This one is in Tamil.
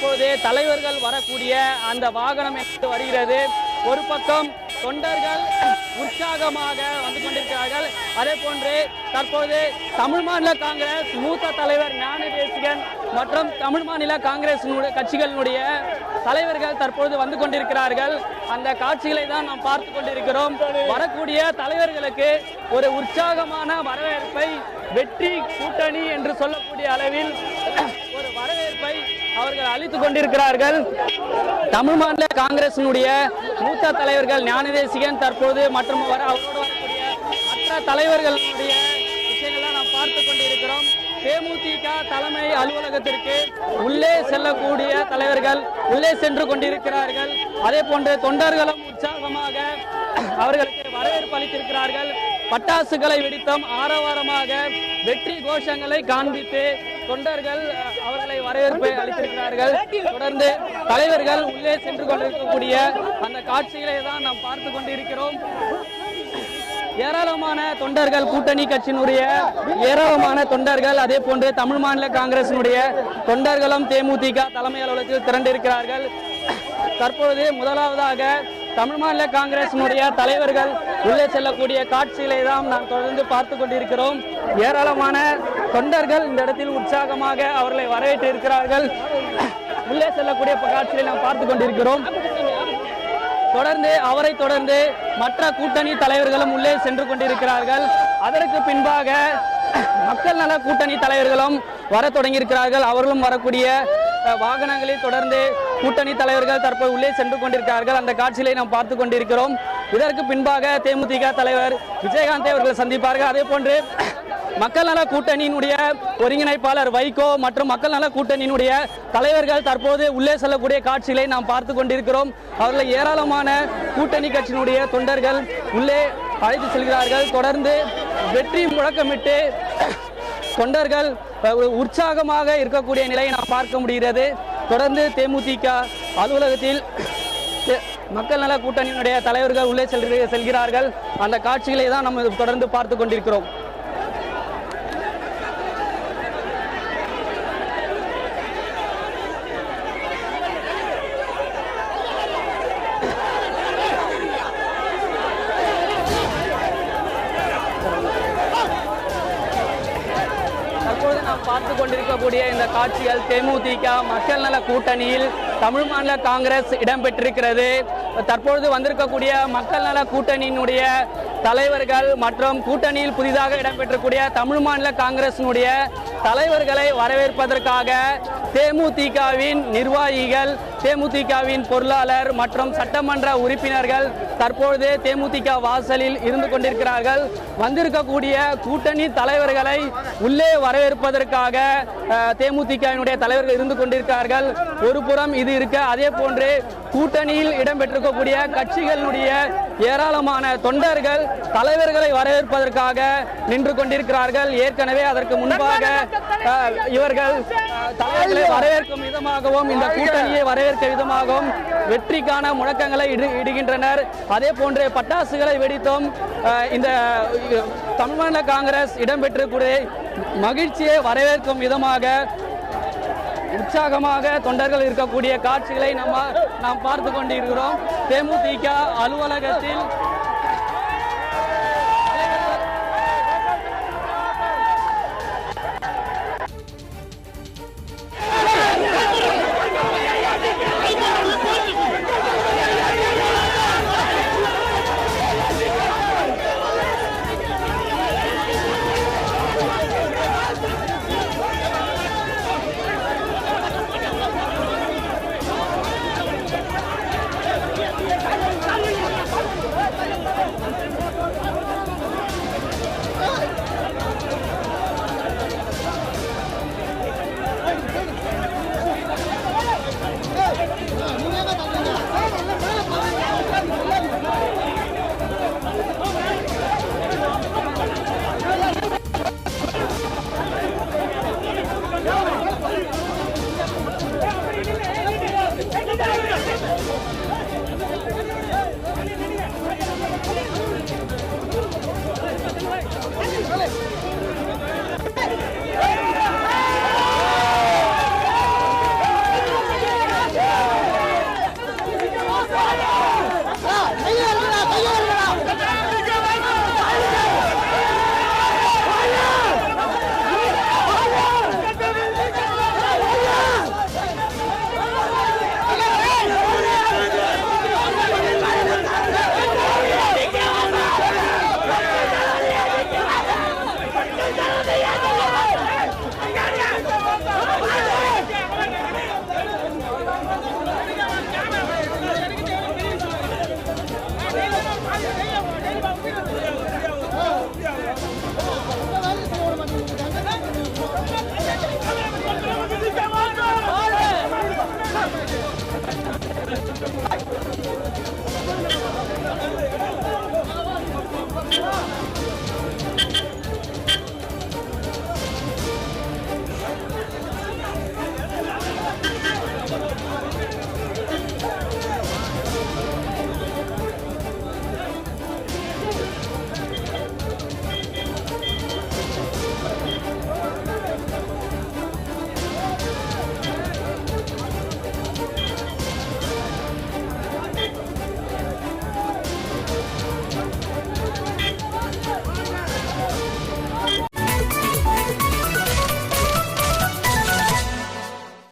இப்போது தலைவர்கள் வரக்கூடிய அந்த வாகனம் எடுத்து வருகிறது. ஒரு பக்கம் தொண்டர்கள் உற்சாகமாக வந்து கொண்டிருக்கிறார்கள். அதே போன்று தற்போது தமிழ் மாநில காங்கிரஸ் மூத்த தலைவர் ஞான தேசிகன் மற்றும் தமிழ் மாநில காங்கிரஸ் கட்சிகளினுடைய தலைவர்கள் தற்போது வந்து கொண்டிருக்கிறார்கள். அந்த காட்சிகளை தான் நாம் பார்த்து கொண்டிருக்கிறோம். வரக்கூடிய தலைவர்களுக்கு ஒரு உற்சாகமான வரவேற்பை வெற்றி கூட்டணி என்று சொல்லக்கூடிய அளவில் ஒரு வரவேற்பை அவர்கள் அளித்துக் கொண்டிருக்கிறார்கள். தமிழ் மாநில காங்கிரசினுடைய மூத்த தலைவர்கள் ஞான தேசிகன் தற்போது மற்றும் அவரோடு வரக்கூடிய மற்ற தலைவர்களுடைய விஷயங்களை நாம் பார்த்து கொண்டிருக்கிறோம். தேமுதிக தலைமை அலுவலகத்திற்கு உள்ளே செல்லக்கூடிய தலைவர்கள் உள்ளே சென்று கொண்டிருக்கிறார்கள். அதே போன்று தொண்டர்களும் உற்சாகமாக அவர்களுக்கு வரவேற்பு அளித்திருக்கிறார்கள். பட்டாசுகளை வெடித்தும் ஆரவாரமாக வெற்றி கோஷங்களை காண்பித்து தொண்டர்கள் அவர்களை வரவேற்பை அளித்திருக்கிறார்கள். தொடர்ந்து தலைவர்கள் உள்ளே சென்று கொண்டிருக்கக்கூடிய அந்த காட்சிகளை தான் நாம் பார்த்து கொண்டிருக்கிறோம். ஏராளமான தொண்டர்கள், கூட்டணி கட்சியினுடைய ஏராளமான தொண்டர்கள், அதே போன்று தமிழ் மாநில காங்கிரசினுடைய தொண்டர்களும் தேமுதிக தலைமை அலுவலகத்தில் திரண்டிருக்கிறார்கள். தற்போது முதலாவதாக தமிழ் மாநில காங்கிரசினுடைய தலைவர்கள் உள்ளே செல்லக்கூடிய காட்சிகளை தான் நாம் தொடர்ந்து பார்த்து கொண்டிருக்கிறோம். ஏராளமான தொண்டர்கள் இந்த இடத்தில் உற்சாகமாக அவர்களை வரவேற்று இருக்கிறார்கள். உள்ளே செல்லக்கூடிய காட்சிகளை நாம் பார்த்து கொண்டிருக்கிறோம். அவரை தொடர்ந்து மற்ற கூட்டணி தலைவர்களும் உள்ளே சென்று கொண்டிருக்கிறார்கள். அதற்கு பின்பாக மக்கள் நல கூட்டணி தலைவர்களும் வர தொடங்கியிருக்கிறார்கள். அவர்களும் வரக்கூடிய வாகனங்களில் தொடர்ந்து கூட்டணி தலைவர்கள் தற்போது உள்ளே சென்று கொண்டிருக்கிறார்கள். அந்த காட்சிகளை நாம் பார்த்து கொண்டிருக்கிறோம். இதற்கு பின்பாக தேமுதிக தலைவர் விஜயகாந்தை அவர்கள் சந்திப்பார்கள். அதே போன்று மக்கள் நல கூட்டணியினுடைய ஒருங்கிணைப்பாளர் வைகோ மற்றும் மக்கள் நல கூட்டணியினுடைய தலைவர்கள் தற்போது உள்ளே செல்லக்கூடிய காட்சிகளை நாம் பார்த்து கொண்டிருக்கிறோம். அவர்கள் ஏராளமான கூட்டணி கட்சியினுடைய தொண்டர்கள் உள்ளே அழைத்து செல்கிறார்கள். தொடர்ந்து வெற்றி முழக்கமிட்டு தொண்டர்கள் உற்சாகமாக இருக்கக்கூடிய நிலையை நாம் பார்க்க முடிகிறது. தொடர்ந்து தேமுதிக அலுவலகத்தில் மக்கள் நல கூட்டணியினுடைய தலைவர்கள் உள்ளே செல்கிறார்கள். அந்த காட்சிகளை தான் நம்ம தொடர்ந்து பார்த்து கொண்டிருக்கிறோம். பார்த்து கொண்டிருக்கக்கூடிய இந்த காட்சிகள் தேமுதிக மக்கள் நல கூட்டணியில் தமிழ் மாநில காங்கிரஸ் இடம்பெற்றிருக்கிறது. தற்பொழுது வந்திருக்கக்கூடிய மக்கள் நல கூட்டணியினுடைய தலைவர்கள் மற்றும் கூட்டணியில் புதிதாக இடம்பெற்றக்கூடிய தமிழ் மாநில காங்கிரசினுடைய தலைவர்களை வரவேற்பதற்காக தேமுதிகவின் நிர்வாகிகள், தேமுதிகவின் பொருளாளர் மற்றும் சட்டமன்ற உறுப்பினர்கள் தற்பொழுது தேமுதிக வாசலில் இருந்து கொண்டிருக்கிறார்கள். வந்திருக்கக்கூடிய கூட்டணி தலைவர்களை உள்ளே வரவேற்பதற்காக தேமுதிகவினுடைய தலைவர்கள் இருந்து கொண்டிருக்கிறார்கள். ஒரு புறம் இது இருக்க, அதே போன்று கூட்டணியில் இடம்பெற்றிருக்கக்கூடிய கட்சிகளுடைய ஏராளமான தொண்டர்கள் தலைவர்களை வரவேற்பதற்காக நின்று கொண்டிருக்கிறார்கள். ஏற்கனவே அதற்கு முன்பாக இவர்கள் தலைவர்களை வரவேற்கும் விதமாகவும் இந்த கூட்டணியை வரவேற்க விதமாகவும் வெற்றிக்கான முழக்கங்களை இடுகின்றனர். அதே போன்று பட்டாசுகளை வெடித்தும் இந்த தமிழ் மாநில காங்கிரஸ் இடம்பெற்றக்கூடிய மகிழ்ச்சியை வரவேற்கும் விதமாக உற்சாகமாக தொண்டர்கள் இருக்கக்கூடிய காட்சிகளை நாம் பார்த்து கொண்டிருக்கிறோம். தேமுதிக அலுவலகத்தில்